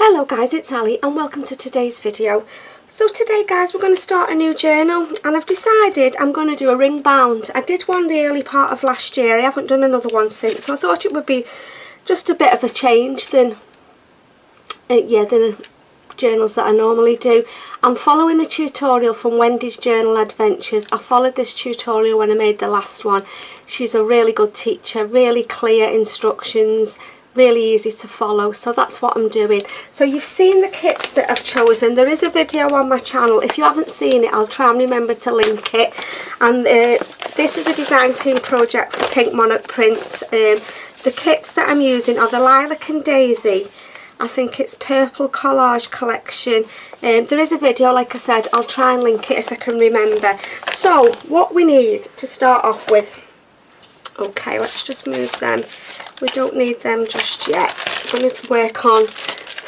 Hello guys, it's Ali and welcome to today's video. So today guys, we're going to start a new journal and I've decided I'm going to do a ring bound. I did one the early part of last year. I haven't done another one since, so I thought it would be just a bit of a change than journals that I normally do. I'm following a tutorial from Wendy's Journal Adventures. I followed this tutorial when I made the last one. She's a really good teacher, really clear instructions, really easy to follow, so that's what I'm doing. So you've seen the kits that I've chosen. There is a video on my channel. If you haven't seen it, I'll try and remember to link it. And this is a design team project for Pink Monarch Prints. The kits that I'm using are the Lilac and Daisy. I think it's Purple Collage Collection. There is a video, like I said. I'll try and link it if I can remember. So what we need to start off with, okay, let's just move them. We don't need them just yet. We're going to work on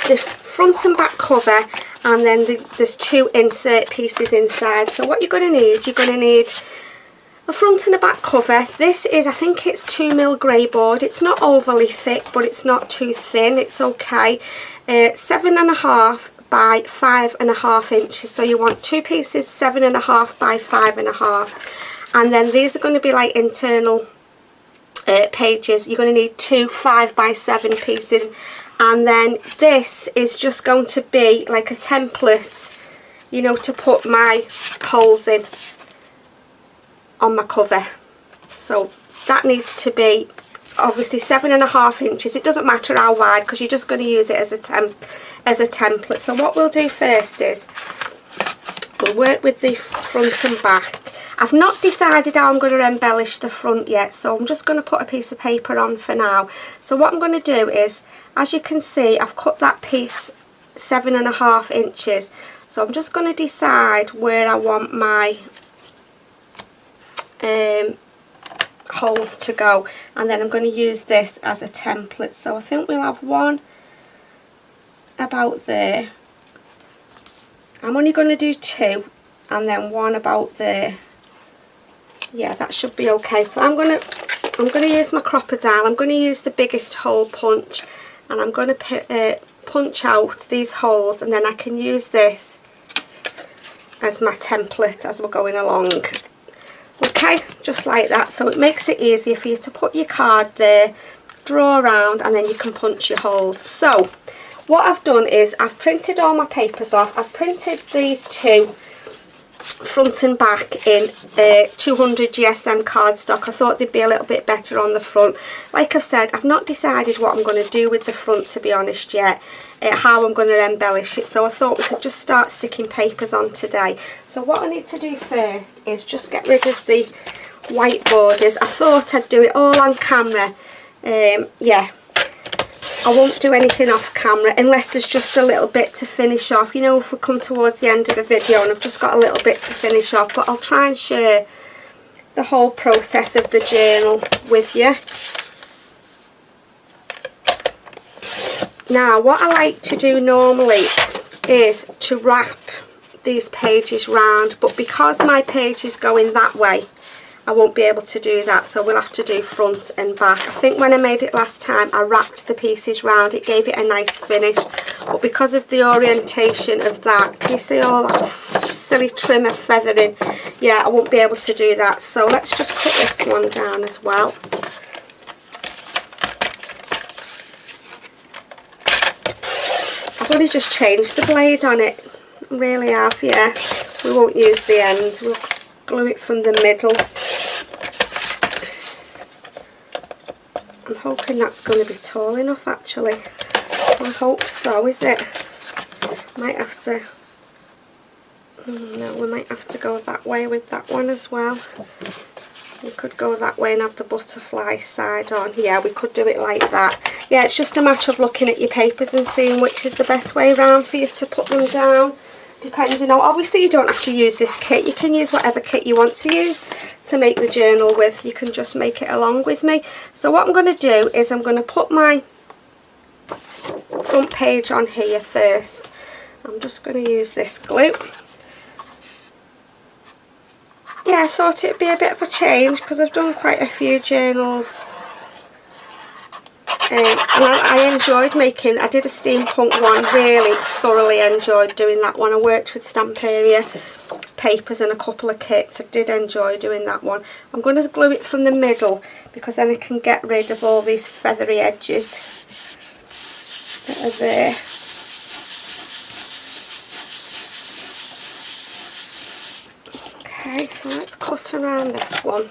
the front and back cover, and then there's two insert pieces inside. So what you're going to need a front and a back cover. This is, I think it's 2mm grey board. It's not overly thick, but it's not too thin. It's okay. 7.5 by 5.5 inches. So you want two pieces 7.5 by 5.5, and then these are going to be like internal pages. You're going to need two 5 by 7 pieces, and then this is just going to be like a template, you know, to put my holes in on my cover. So that needs to be obviously 7.5 inches. It doesn't matter how wide, because you're just going to use it as a template. So what we'll do first is we'll work with the front and back. I've not decided how I'm going to embellish the front yet, so I'm just going to put a piece of paper on for now. So what I'm going to do is, as you can see, I've cut that piece 7.5 inches. So I'm just going to decide where I want my holes to go, and then I'm going to use this as a template. So I think we'll have one about there. I'm only going to do two, and then one about there. Yeah, that should be okay. So I'm going to use my crocodile. I'm going to use the biggest hole punch, and I'm going to punch out these holes, and then I can use this as my template as we're going along. Okay, just like that. So it makes it easier for you to put your card there, draw around, and then you can punch your holes. So what I've done is I've printed all my papers off. I've printed these two front and back in 200 GSM cardstock. I thought they'd be a little bit better on the front. Like I've said, I've not decided what I'm going to do with the front, to be honest, yet, how I'm going to embellish it, so I thought we could just start sticking papers on today. So what I need to do first is just get rid of the white borders. I thought I'd do it all on camera. Yeah, I won't do anything off camera unless there's just a little bit to finish off. You know, if we come towards the end of a video and I've just got a little bit to finish off, but I'll try and share the whole process of the journal with you. Now, what I like to do normally is to wrap these pages round, but because my page is going that way, I won't be able to do that, so we'll have to do front and back. I think when I made it last time, I wrapped the pieces round. It gave it a nice finish, but because of the orientation of that, can you see all that silly trim of feathering? Yeah, I won't be able to do that, so let's just cut this one down as well. I've only just changed the blade on it, really have, yeah. We won't use the ends, we'll glue it from the middle. I'm hoping that's going to be tall enough, actually. I hope so. Is it? Might have to, no, we might have to go that way with that one as well. We could go that way and have the butterfly side on. Yeah, we could do it like that. Yeah, it's just a matter of looking at your papers and seeing which is the best way around for you to put them down. Depending on, obviously you don't have to use this kit. You can use whatever kit you want to use to make the journal with. You can just make it along with me. So what I'm going to do is I'm going to put my front page on here first. I'm just going to use this glue. Yeah, I thought it'd be a bit of a change because I've done quite a few journals And I enjoyed making, I did a steampunk one, really thoroughly enjoyed doing that one. I worked with Stamp Area papers and a couple of kits. I did enjoy doing that one. I'm going to glue it from the middle because then I can get rid of all these feathery edges that are there. Okay, so let's cut around this one.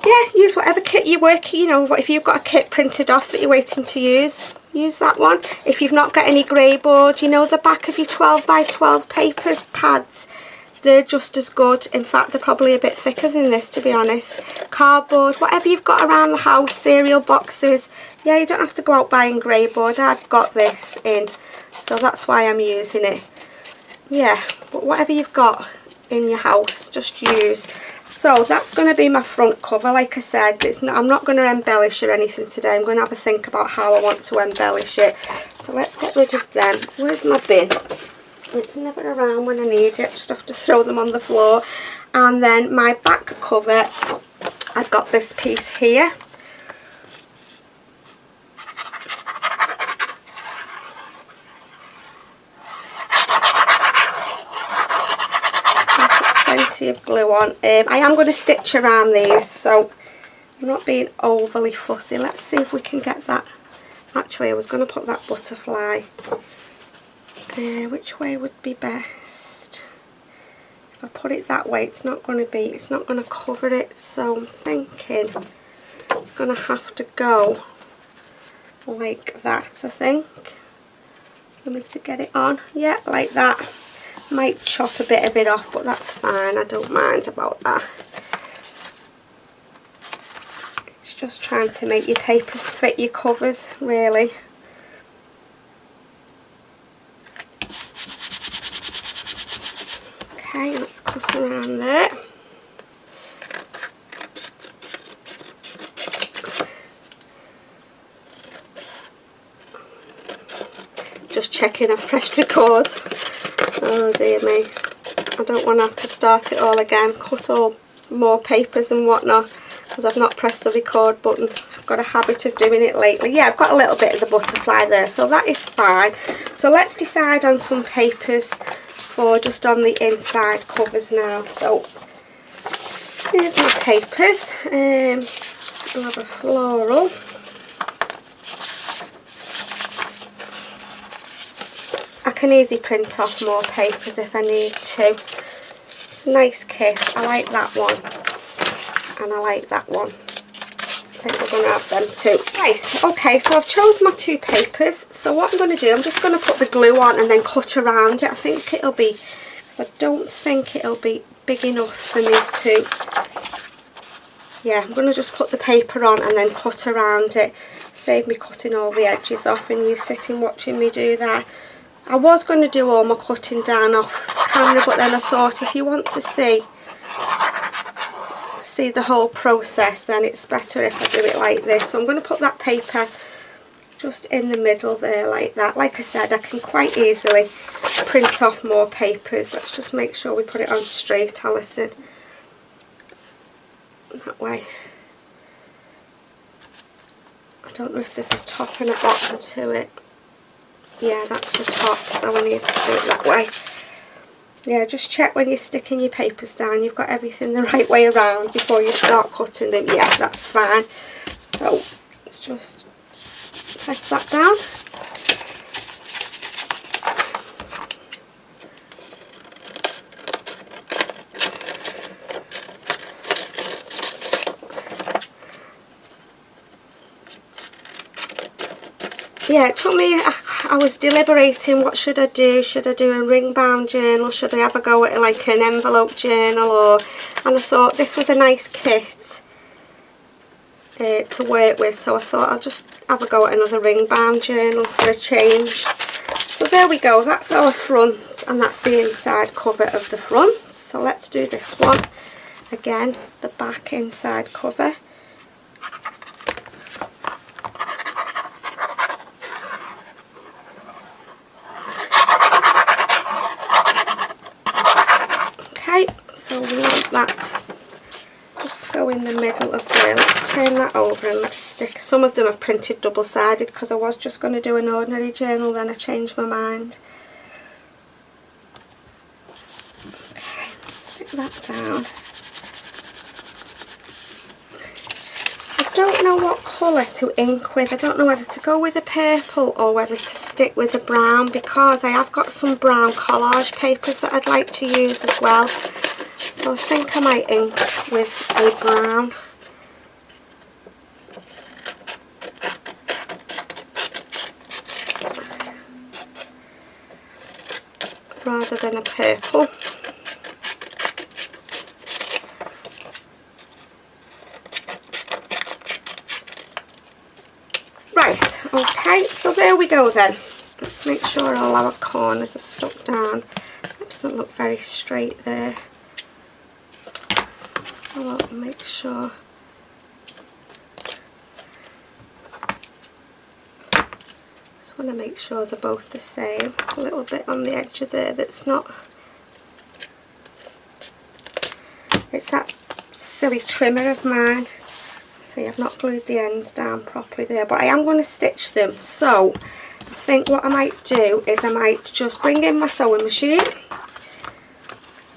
Yeah, use whatever kit you're working, you know, if you've got a kit printed off that you're waiting to use that one. If you've not got any grey board, you know, the back of your 12 by 12 papers, pads, they're just as good. In fact, they're probably a bit thicker than this, to be honest. Cardboard, whatever you've got around the house, cereal boxes. Yeah, you don't have to go out buying grey board. I've got this in, so that's why I'm using it. Yeah, but whatever you've got in your house, just use. So that's going to be my front cover. Like I said, I'm not going to embellish or anything today. I'm going to have a think about how I want to embellish it. So let's get rid of them. Where's my bin? It's never around when I need it. Just have to throw them on the floor. And then my back cover, I've got this piece here. Plenty of glue on. I am going to stitch around these, so I'm not being overly fussy. Let's see if we can get that. Actually, I was going to put that butterfly. Which way would be best? If I put it that way, it's not going to cover it. So I'm thinking it's going to have to go like that, I think, for me to get it on. Yeah, like that. Might chop a bit of it off, but that's fine. I don't mind about that. It's just trying to make your papers fit your covers, really. Okay, let's cut around there. Just checking I've pressed record. Oh dear me, I don't want to have to start it all again, cut all more papers and whatnot, because I've not pressed the record button. I've got a habit of doing it lately. Yeah, I've got a little bit of the butterfly there, so that is fine. So let's decide on some papers for just on the inside covers now. So here's my papers. I'll have a floral. I can easily print off more papers if I need to. Nice kit. I like that one. And I like that one. I think we're going to have them too. Right, okay, so I've chose my two papers. So what I'm going to do, I'm just going to put the glue on and then cut around it. I think it'll be, because I don't think it'll be big enough for me to, yeah, I'm going to just put the paper on and then cut around it. Save me cutting all the edges off and you sitting watching me do that. I was going to do all my cutting down off camera, but then I thought if you want to see the whole process, then it's better if I do it like this. So I'm going to put that paper just in the middle there like that. Like I said, I can quite easily print off more papers. Let's just make sure we put it on straight, Alison. That way. I don't know if there's a top and a bottom to it. Yeah, that's the top, so I need to do it that way. Yeah, just check when you're sticking your papers down you've got everything the right way around before you start cutting them. Yeah, that's fine. So let's just press that down. Yeah, it took me, I was deliberating what should I do. Should I do a ring bound journal? Should I have a go at like an envelope journal? And I thought this was a nice kit to work with, so I thought I'll just have a go at another ring bound journal for a change. So there we go, that's our front and that's the inside cover of the front. So let's do this one again, the back inside cover. So we want that just to go go in the middle of there. Let's turn that over and let's stick. Some of them I've printed double-sided because I was just going to do an ordinary journal, then I changed my mind. Okay, stick that down. I don't know what colour to ink with. I don't know whether to go with a purple or whether to stick with a brown, because I have got some brown collage papers that I'd like to use as well. So I think I might ink with a brown. Rather than a purple. Right, okay, so there we go then. Let's make sure all our corners are stuck down. That doesn't look very straight there. Let's go up and make sure. Just want to make sure they're both the same. A little bit on the edge of there that's not. It's that silly trimmer of mine. See, I've not glued the ends down properly there, but I am going to stitch them. So I think what I might do is I might just bring in my sewing machine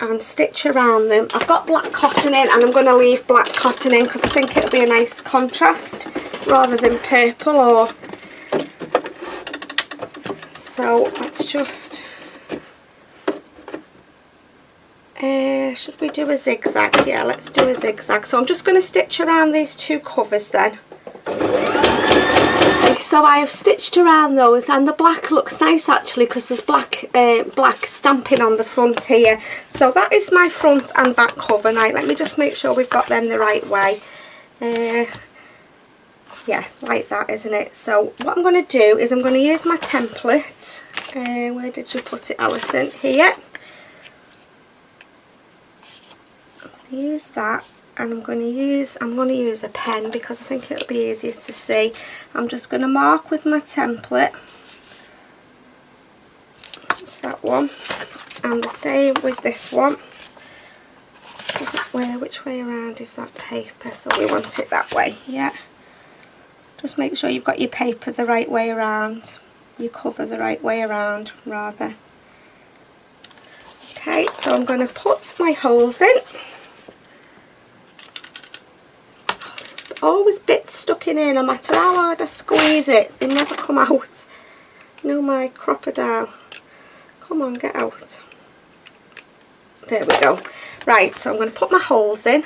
and stitch around them. I've got black cotton in, and I'm going to leave black cotton in because I think it'll be a nice contrast rather than purple. Or so let's just should we do a zigzag? Yeah, let's do a zigzag. So I'm just going to stitch around these two covers then. Okay, so I have stitched around those, and the black looks nice actually because there's black stamping on the front here. So that is my front and back cover. Now let me just make sure we've got them the right way. Yeah, like that, isn't it? So what I'm going to do is I'm going to use my template. Where did you put it, Alison? Here. Use that, and I'm going to use a pen because I think it'll be easier to see. I'm just going to mark with my template. That's that one, and the same with this one. Which way around is that paper? So we want it that way. Yeah, just make sure you've got your paper the right way around, your cover the right way around rather. Okay, so I'm going to put my holes in. Always bits stuck in here, no matter how hard I squeeze it, they never come out. No, my crocodile, come on, get out. There we go. Right, so I'm going to put my holes in.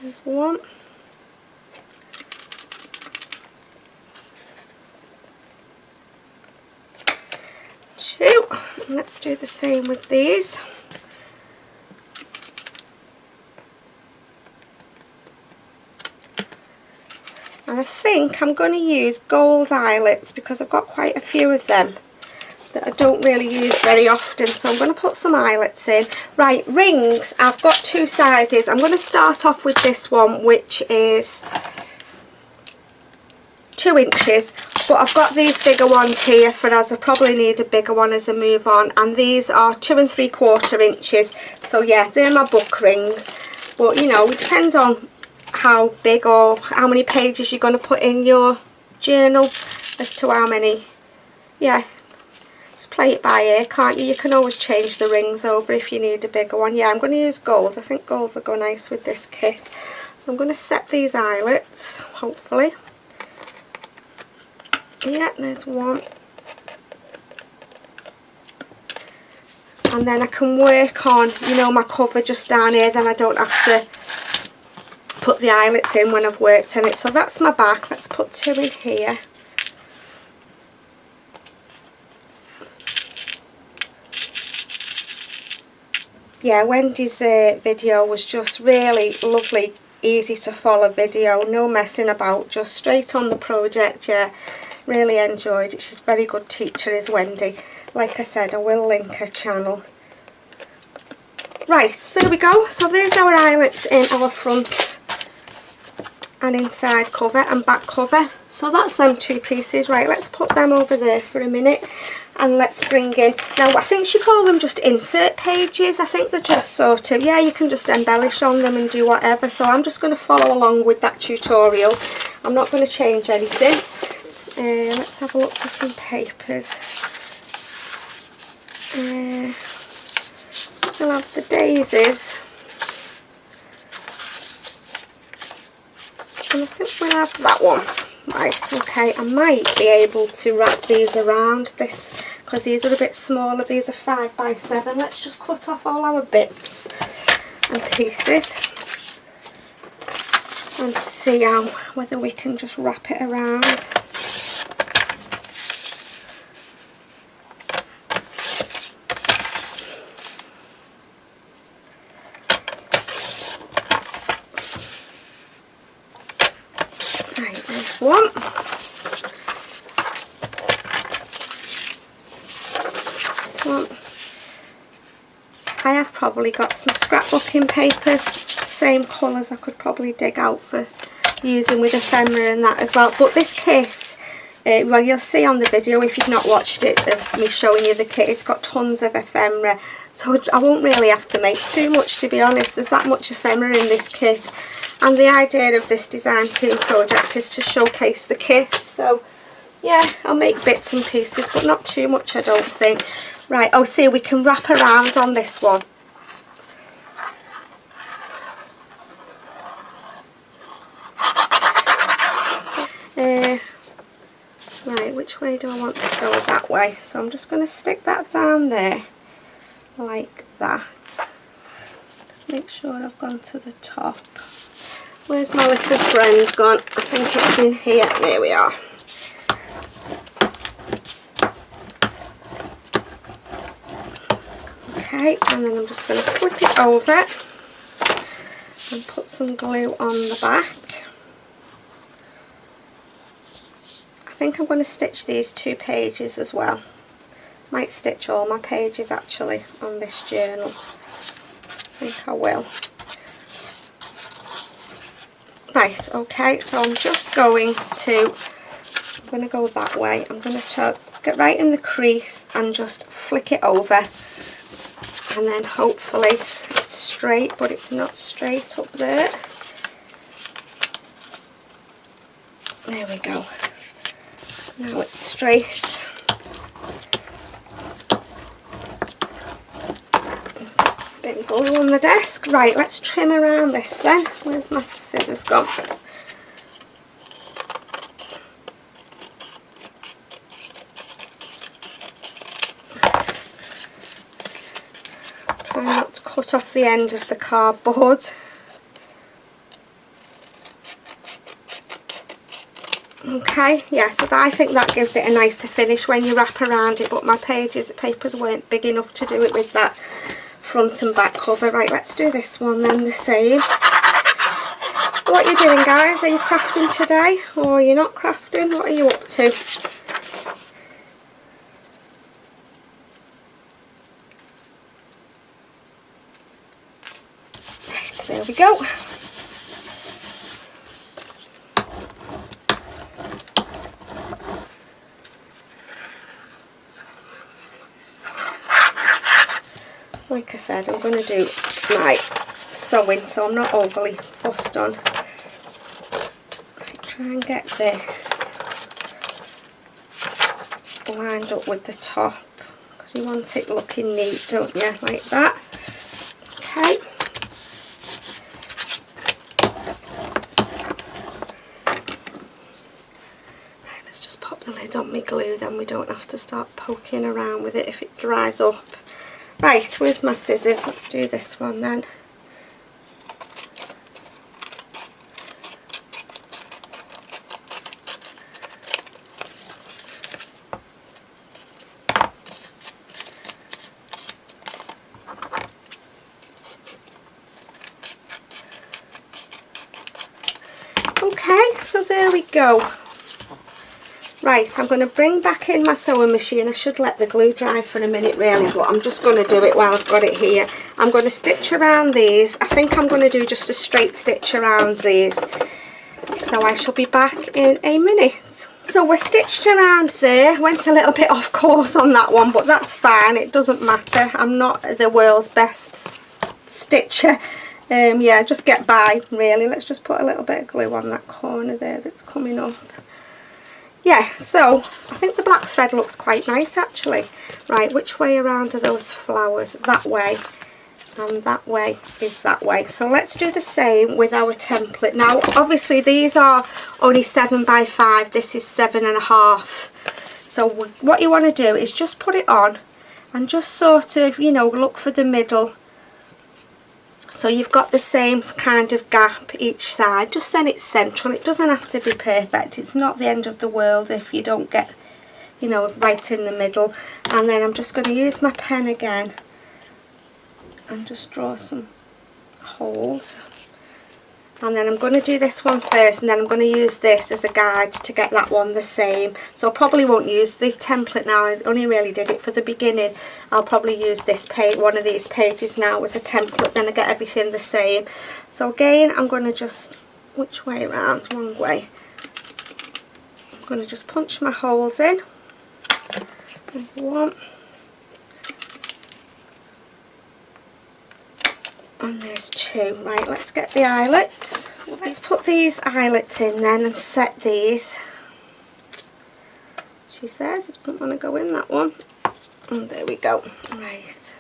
There's one. Two. And let's do the same with these. And I think I'm going to use gold eyelets because I've got quite a few of them that I don't really use very often. So I'm going to put some eyelets in. Right, rings, I've got two sizes. I'm going to start off with this one, which is 2 inches. But I've got these bigger ones here for as I probably need a bigger one as I move on. And these are 2 3/4 inches. So yeah, they're my book rings. But you know, it depends on how big or how many pages you're going to put in your journal as to how many. Yeah, just play it by ear, can't you? You can always change the rings over if you need a bigger one. Yeah, I'm going to use gold. I think golds will go nice with this kit. So I'm going to set these eyelets, hopefully. Yeah, there's one. And then I can work on, you know, my cover just down here, then I don't have to put the eyelets in when I've worked on it. So that's my back. Let's put 2 in here. Yeah, Wendy's video was just really lovely, easy to follow video, no messing about, just straight on the project. Yeah, really enjoyed it. She's a very good teacher, is Wendy. Like I said, I will link her channel. Right, so there we go. So there's our eyelets in our front and inside cover and back cover. So that's them 2 pieces. Right, let's put them over there for a minute, and let's bring in, now I think she called them just insert pages. I think they're just sort of, yeah, you can just embellish on them and do whatever. So I'm just going to follow along with that tutorial. I'm not going to change anything. Let's have a look for some papers. We'll have the daisies. And I think we'll have that one. Right, okay, I might be able to wrap these around this, because these are a bit smaller. These are 5 by 7. Let's just cut off all our bits and pieces and see whether we can just wrap it around. Right, there's one. This one. I have probably got some scrapbooking paper, same colours I could probably dig out for using with ephemera and that as well. But this kit, well, you'll see on the video if you've not watched it of me showing you the kit, it's got tons of ephemera, so I won't really have to make too much, to be honest. There's that much ephemera in this kit, and the idea of this design team project is to showcase the kit. So yeah, I'll make bits and pieces, but not too much, I don't think. Right, oh, see, we can wrap around on this one. Right, which way do I want to go? That way. So I'm just going to stick that down there like that. Just make sure I've gone to the top. Where's my little friend gone? I think it's in here. There we are. Okay, and then I'm just going to flip it over and put some glue on the back. I think I'm going to stitch these 2 pages as well. Might stitch all my pages actually on this journal. I think I will. Right, okay, so I'm just going to, I'm going to go that way. I'm going to get right in the crease and just flick it over. And then hopefully it's straight, but it's not straight up there. There we go. Now it's straight. Bit of glue on the desk. Right, let's trim around this then. Where's my scissors gone? Try not to cut off the end of the cardboard. Okay, yeah, so I think that gives it a nicer finish when you wrap around it, but my papers weren't big enough to do it with that front and back cover. Right, let's do this one then the same. What are you doing, guys? Are you crafting today, or are you not crafting? What are you up to? Right, there we go. Like I said, I'm going to do my sewing, so I'm not overly fussed on. Right, try and get this lined up with the top, because you want it looking neat, don't you? Like that. Okay. Right, let's just pop the lid on my glue, then we don't have to start poking around with it if it dries up. Right, where's my scissors? Let's do this one then. Okay, so there we go. Right, I'm going to bring back in my sewing machine. I should let the glue dry for a minute really, but I'm just going to do it while I've got it here. I'm going to stitch around these. I think I'm going to do just a straight stitch around these. so I shall be back in a minute. So we're stitched around there. Went a little bit off course on that one, but that's fine, it doesn't matter. I'm not the world's best stitcher. Yeah, just get by really. Let's just put a little bit of glue on that corner there that's coming up. Yeah, so I think the black thread looks quite nice actually. Right, which way around are those flowers? That way, and that way is that way. So let's do the same with our template. Now obviously these are only 7 by 5, this is 7.5. So what you want to do is just put it on and just sort of, you know, look for the middle. So you've got the same kind of gap each side, just then it's central. It doesn't have to be perfect, it's not the end of the world if you don't get, you know, right in the middle. And then I'm just going to use my pen again and just draw some holes. And then I'm going to do this one first, and then I'm going to use this as a guide to get that one the same. So I probably won't use the template now, I only really did it for the beginning. I'll probably use this page, one of these pages now as a template, then I get everything the same. So again, I'm going to just, which way around? One way. I'm going to just punch my holes in. There's one. And there's 2. Right, let's get the eyelets. Let's put these eyelets in then and set these. She says it doesn't want to go in, that one. And there we go. Right.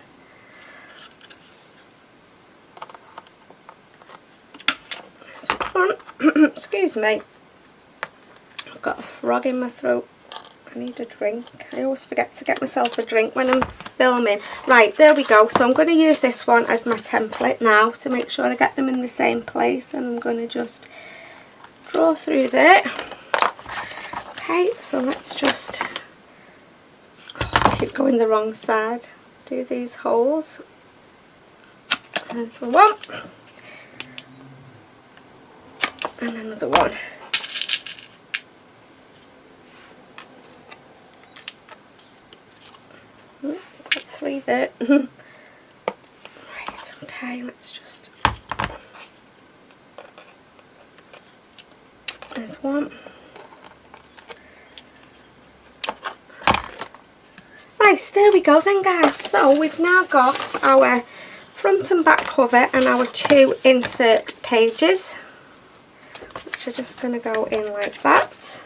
There's one. Excuse me. I've got a frog in my throat. I need a drink. I always forget to get myself a drink when I'm filming. Right, there we go. So I'm going to use this one as my template now to make sure I get them in the same place, and I'm going to just draw through there. Okay, so let's just keep going the wrong side. Do these holes. There's one. And another one. Got 3 there. Right, okay, let's just, there's one. Right, there we go then guys. So we've now got our front and back cover and our 2 insert pages, which are just going to go in like that.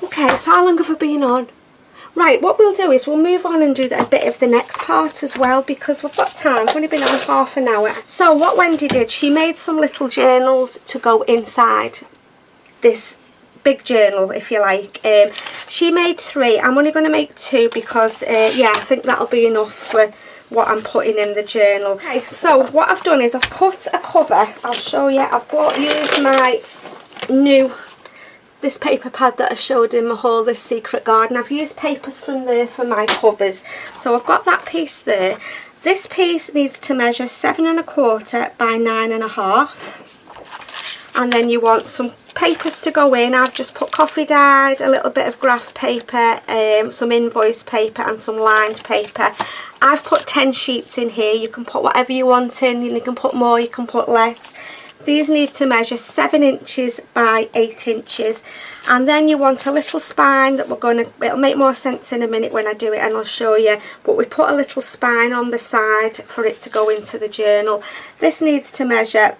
Okay, so how long have I been on? Right, what we'll do is we'll move on and do a bit of the next part as well, because we've got time. We've only been on half an hour. So what Wendy did, she made some little journals to go inside this big journal, if you like. She made 3. I'm only going to make 2 because yeah, I think that'll be enough for what I'm putting in the journal. Okay, so what I've done is I've cut a cover. I'll show you. I've used my new, this paper pad that I showed in my haul, this Secret Garden. I've used papers from there for my covers. So I've got that piece there. This piece needs to measure 7.25 by 9.5. And then you want some papers to go in. I've just put coffee dyed, a little bit of graph paper, some invoice paper and some lined paper. I've put 10 sheets in here. You can put whatever you want in, you can put more, you can put less. These need to measure 7 inches by 8 inches. And then you want a little spine that we're going to, it'll make more sense in a minute when I do it and I'll show you, but we put a little spine on the side for it to go into the journal. This needs to measure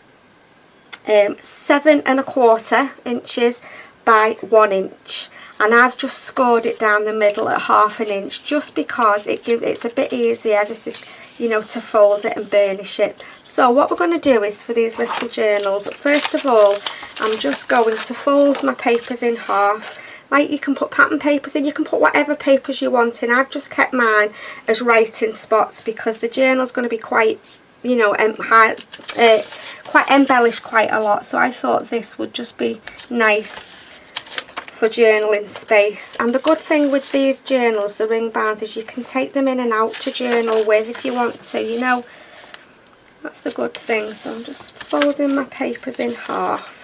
7.25 inches by 1 inch, and I've just scored it down the middle at 1/2 inch just because it's a bit easier, this is, you know, to fold it and burnish it. So what we're going to do is for these little journals, first of all I'm just going to fold my papers in half. Like, you can put pattern papers in, you can put whatever papers you want in. I've just kept mine as writing spots because the journal's going to be quite, you know, quite embellished quite a lot, so I thought this would just be nice for journaling space. And the good thing with these journals, the ring bound, is you can take them in and out to journal with if you want to, you know, that's the good thing. So I'm just folding my papers in half.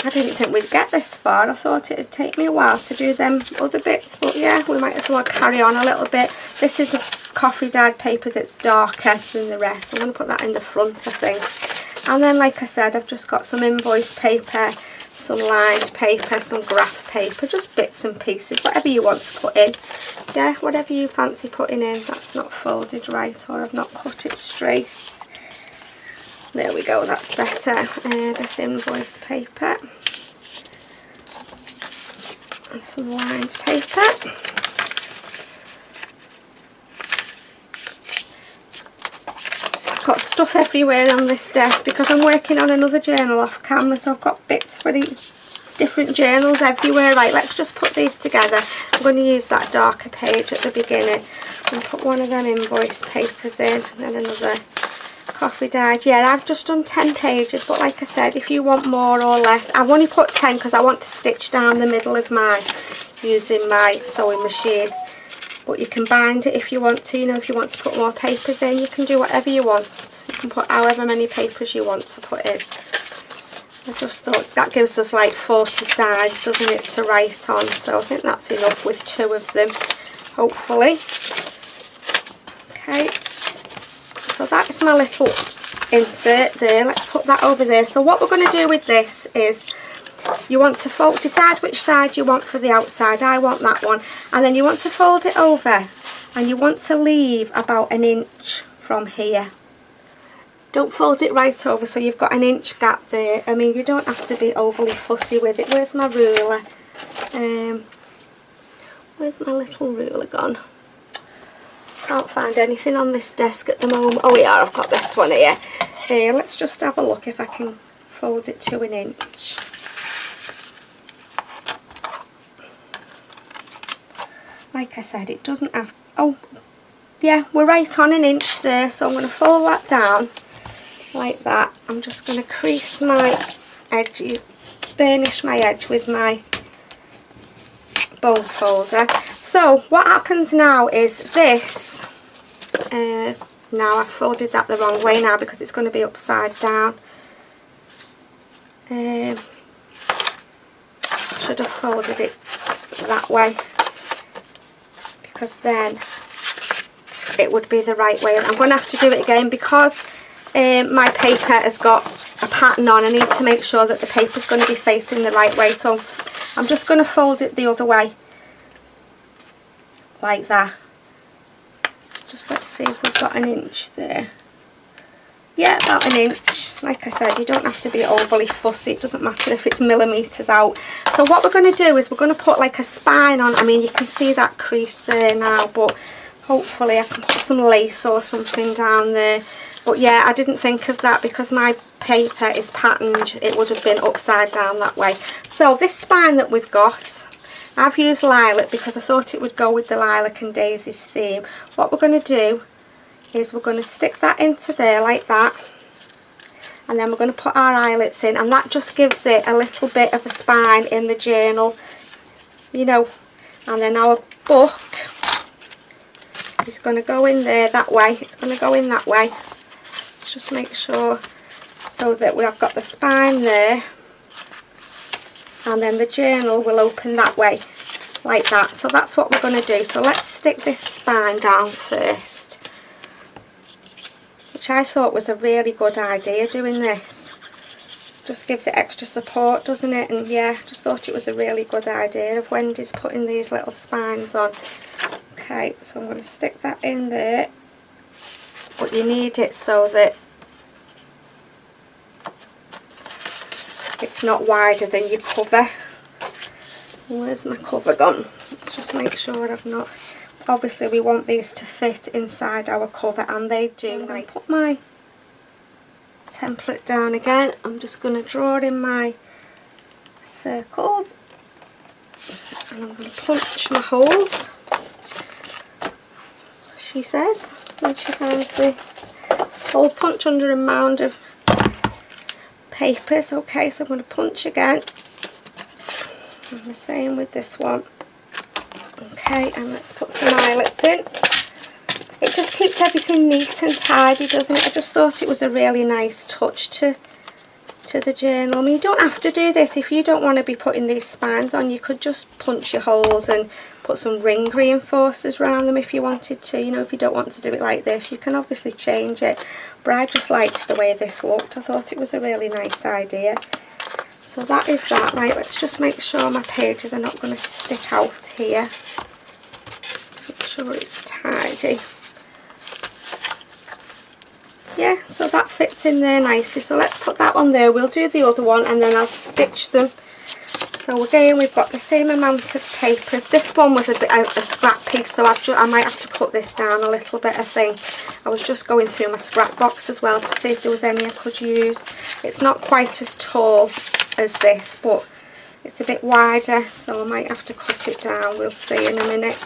I didn't think we'd get this far. I thought it'd take me a while to do them other bits, but yeah, we might as well carry on a little bit. This is a coffee dyed paper that's darker than the rest. I'm going to put that in the front, I think. And then, like I said, I've just got some invoice paper, some lined paper, some graph paper, just bits and pieces, whatever you want to put in. Yeah, whatever you fancy putting in. That's not folded right, or I've not cut it straight. There we go, that's better. This invoice paper and some lined paper. I've got stuff everywhere on this desk because I'm working on another journal off camera, so I've got bits for these different journals everywhere. Right, let's just put these together. I'm going to use that darker page at the beginning and put one of them invoice papers in, and then another coffee dyed. Yeah, I've just done 10 pages, but like I said, if you want more or less, I've only put 10 because I want to stitch down the middle of mine using my sewing machine. But you can bind it if you want to, you know, if you want to put more papers in, you can do whatever you want. You can put however many papers you want to put in. I just thought that gives us like 40 sides, doesn't it, to write on, so I think that's enough with 2 of them, hopefully. Okay, so that's my little insert there. Let's put that over there. So what we're going to do with this is, you want to fold, decide which side you want for the outside. I want that one, and then you want to fold it over, and you want to leave about 1 inch from here. Don't fold it right over, so you've got 1 inch gap there. I mean, you don't have to be overly fussy with it. Where's my ruler? Where's my little ruler gone? Can't find anything on this desk at the moment. Oh yeah, I've got this one here. Here, let's just have a look if I can fold it to 1 inch. Like I said, it doesn't have to, oh yeah, we're right on 1 inch there, so I'm going to fold that down like that. I'm just going to crease my edge, burnish my edge with my bone folder. So what happens now is this, now I've folded that the wrong way now because it's going to be upside down. Should have folded it that way, because then it would be the right way. I'm going to have to do it again because my paper has got a pattern on. I need to make sure that the paper's going to be facing the right way, so I'm just going to fold it the other way like that. Just let's see if we've got 1 inch there. Yeah, about 1 inch. Like I said, you don't have to be overly fussy. It doesn't matter if it's millimetres out. So what we're going to do is we're going to put like a spine on. I mean, you can see that crease there now, but hopefully I can put some lace or something down there. But yeah, I didn't think of that because my paper is patterned. It would have been upside down that way. So this spine that we've got, I've used lilac because I thought it would go with the lilac and daisies theme. What we're going to do is we're going to stick that into there like that, and then we're going to put our eyelets in, and that just gives it a little bit of a spine in the journal, you know. And then our book is going to go in there that way. It's going to go in that way. Let's just make sure so that we've got the spine there, and then the journal will open that way like that. So that's what we're going to do. So let's stick this spine down first, which I thought was a really good idea, doing this. Just gives it extra support, doesn't it? And yeah, just thought it was a really good idea of Wendy's putting these little spines on. Okay, so I'm going to stick that in there, but you need it so that it's not wider than your cover. Where's my cover gone? Let's just make sure I've not... Obviously we want these to fit inside our cover, and they do. I'm going to put my template down again. I'm just going to draw in my circles, and I'm going to punch my holes, she says, when she finds the hole. Punch under a mound of papers. Okay, so I'm going to punch again, and the same with this one. Okay, and let's put some eyelets in. It just keeps everything neat and tidy, doesn't it? I just thought it was a really nice touch to to the journal. I mean, you don't have to do this. If you don't want to be putting these spines on, you could just punch your holes and put some ring reinforcers around them if you wanted to. You know, if you don't want to do it like this, you can obviously change it. But I just liked the way this looked. I thought it was a really nice idea. So that is that. Right, let's just make sure my pages are not going to stick out here. Make sure it's tidy. Yeah, so that fits in there nicely. So let's put that on there. We'll do the other one and then I'll stitch them. So again, we've got the same amount of papers. This one was a bit of a scrap piece, so I might have to cut this down a little bit, I think. I was just going through my scrap box as well to see if there was any I could use. It's not quite as tall as this, but it's a bit wider, so I might have to cut it down. We'll see in a minute.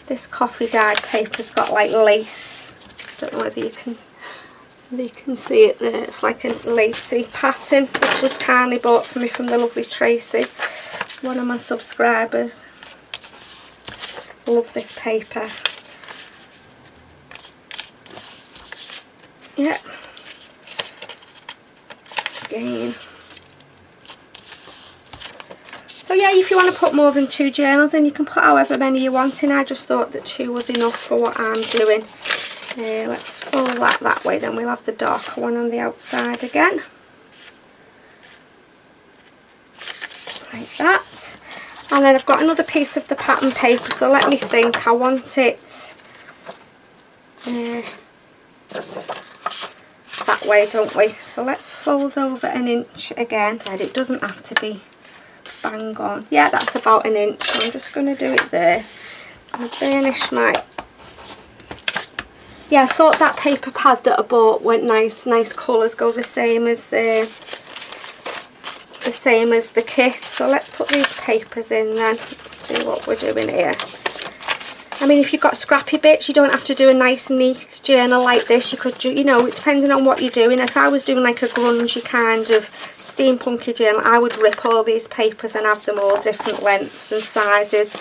This coffee dyed paper's got like lace. I don't know whether you can see it there. It's like a lacy pattern. This was kindly bought for me from the lovely Tracy, one of my subscribers. Love this paper. Yeah. Again. So yeah, if you want to put more than 2 journals in, you can put however many you want in. I just thought that 2 was enough for what I'm doing. Let's fold that way, then we'll have the darker one on the outside again. Like that. And then I've got another piece of the pattern paper, so let me think. I want it that way, don't we? So let's fold over 1 inch again. And it doesn't have to be bang on. Yeah, that's about 1 inch. So I'm just going to do it there. I'm going to burnish my... Yeah, I thought that paper pad that I bought went nice. Nice colours, go the same as the kit. So let's put these papers in then. Let's see what we're doing here. I mean, if you've got scrappy bits, you don't have to do a nice neat journal like this. You could do, you know, depending on what you're doing. If I was doing like a grungy kind of steampunky journal, I would rip all these papers and have them all different lengths and sizes.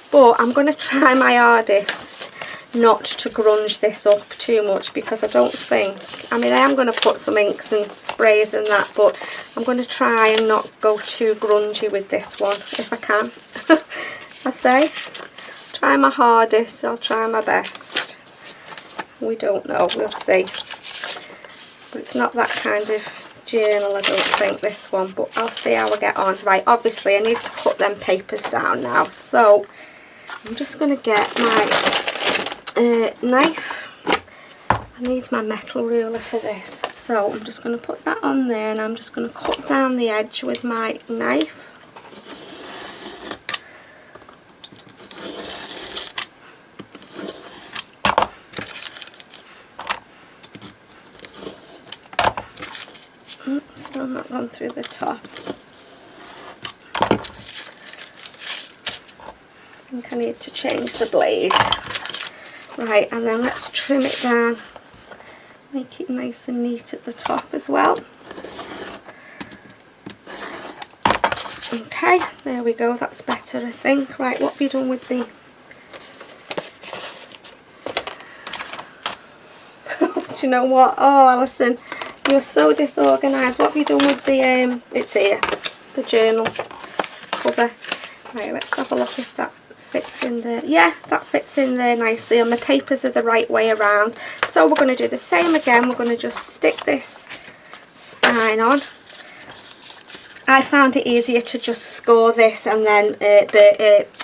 But I'm going to try my hardest not to grunge this up too much, because I don't think, I mean, I am going to put some inks and sprays and that, but I'm going to try and not go too grungy with this one if I can. I say, try my hardest, I'll try my best. We don't know, we'll see. But it's not that kind of journal, I don't think, this one, but I'll see how I get on. Right, obviously I need to cut them papers down now, so I'm just going to get my knife. I need my metal ruler for this, so I'm just going to put that on there and I'm just going to cut down the edge with my knife. Still not gone through the top. I think I need to change the blade. Right, and then let's trim it down, make it nice and neat at the top as well. Okay, there we go, that's better I think. Right, what have you done with the... Do you know what? Oh, Alison, you're so disorganised. What have you done with the, it's here, the journal cover. Right, let's have a look if that fits in there. Yeah, that fits in there nicely, and the papers are the right way around. So we're going to do the same again. We're going to just stick this spine on. I found it easier to just score this, and then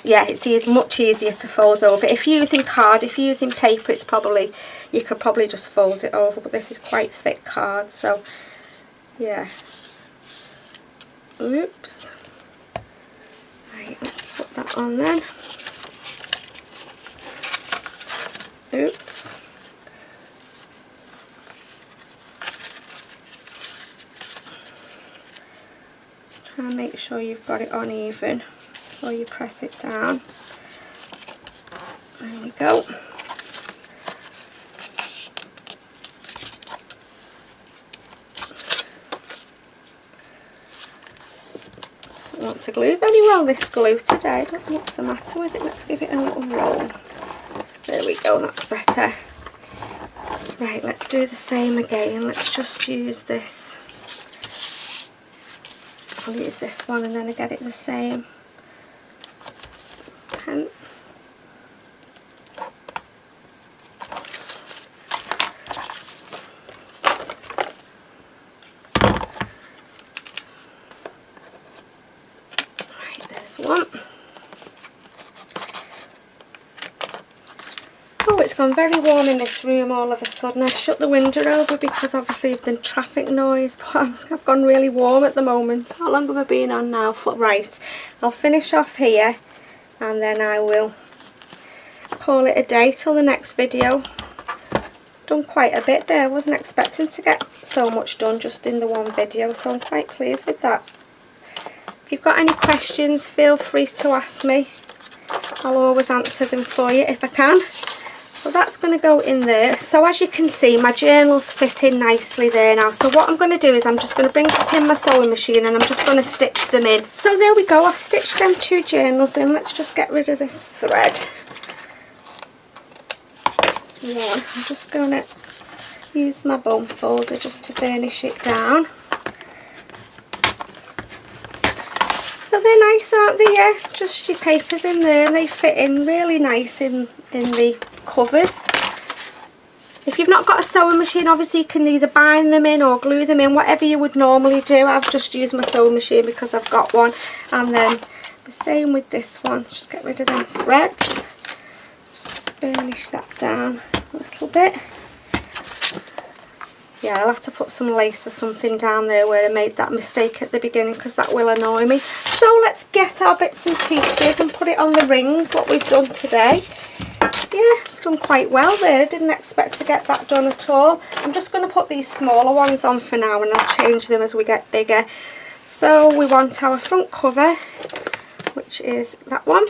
yeah, it's much easier to fold over. If you're using card, if you're using paper, it's probably, you could probably just fold it over, but this is quite thick card, so yeah. Oops. Right, let's put that on then. Oops. Just try and make sure you've got it on even before you press it down. There we go. Doesn't want to glue very well, this glue today. I don't know what's the matter with it. Let's give it a little roll. There we go, that's better. Right, let's do the same again. Let's just use this. I'll use this one and then I get it the same pen. Right, there's one. Oh, it's gone very warm in this room all of a sudden. I shut the window over because obviously of the traffic noise, but I've gone really warm at the moment. How long have I been on now? Right, I'll finish off here and then I will call it a day till the next video. Done quite a bit there. I wasn't expecting to get so much done just in the one video, so I'm quite pleased with that. If you've got any questions, feel free to ask me. I'll always answer them for you if I can. So that's going to go in there. So as you can see, my journals fit in nicely there now. So what I'm going to do is I'm just going to bring up in my sewing machine and I'm just going to stitch them in. So there we go, I've stitched them 2 journals in. Let's just get rid of this thread. That's one. I'm just going to use my bone folder just to burnish it down. So they're nice, aren't they? Yeah, just your papers in there and they fit in really nice in the covers. If you've not got a sewing machine, obviously you can either bind them in or glue them in, whatever you would normally do. I've just used my sewing machine because I've got one. And then the same with this one. Just get rid of them threads. Just burnish that down a little bit. Yeah, I'll have to put some lace or something down there where I made that mistake at the beginning because that will annoy me. So let's get our bits and pieces and put it on the rings, what we've done today. Yeah, done quite well there. I didn't expect to get that done at all. I'm just going to put these smaller ones on for now and I'll change them as we get bigger. So we want our front cover, which is that one.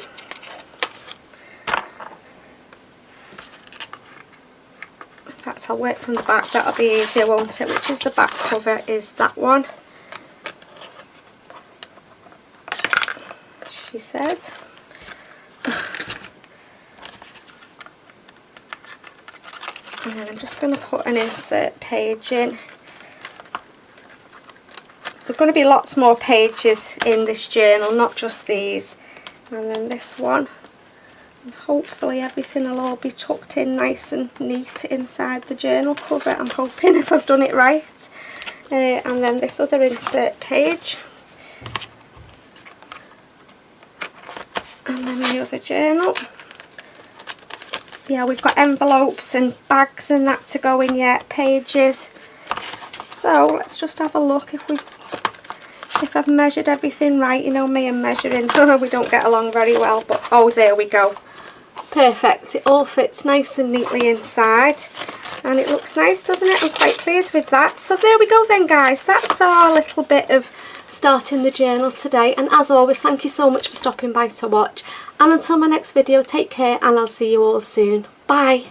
In fact, I'll work from the back, that'll be easier, won't it? Which is the back cover, is that one. She says. And then I'm just going to put an insert page in. There's going to be lots more pages in this journal, not just these. And then this one. And hopefully everything will all be tucked in nice and neat inside the journal cover. I'm hoping, if I've done it right. And then this other insert page. And then the other journal. Yeah, we've got envelopes and bags and that to go in yet, pages. So let's just have a look if I've measured everything right. You know me and measuring, we don't get along very well, but oh, there we go. Perfect, it all fits nice and neatly inside and it looks nice, doesn't it? I'm quite pleased with that. So there we go then, guys, that's our little bit of starting the journal today, and as always, thank you so much for stopping by to watch, and until my next video, take care and I'll see you all soon. Bye.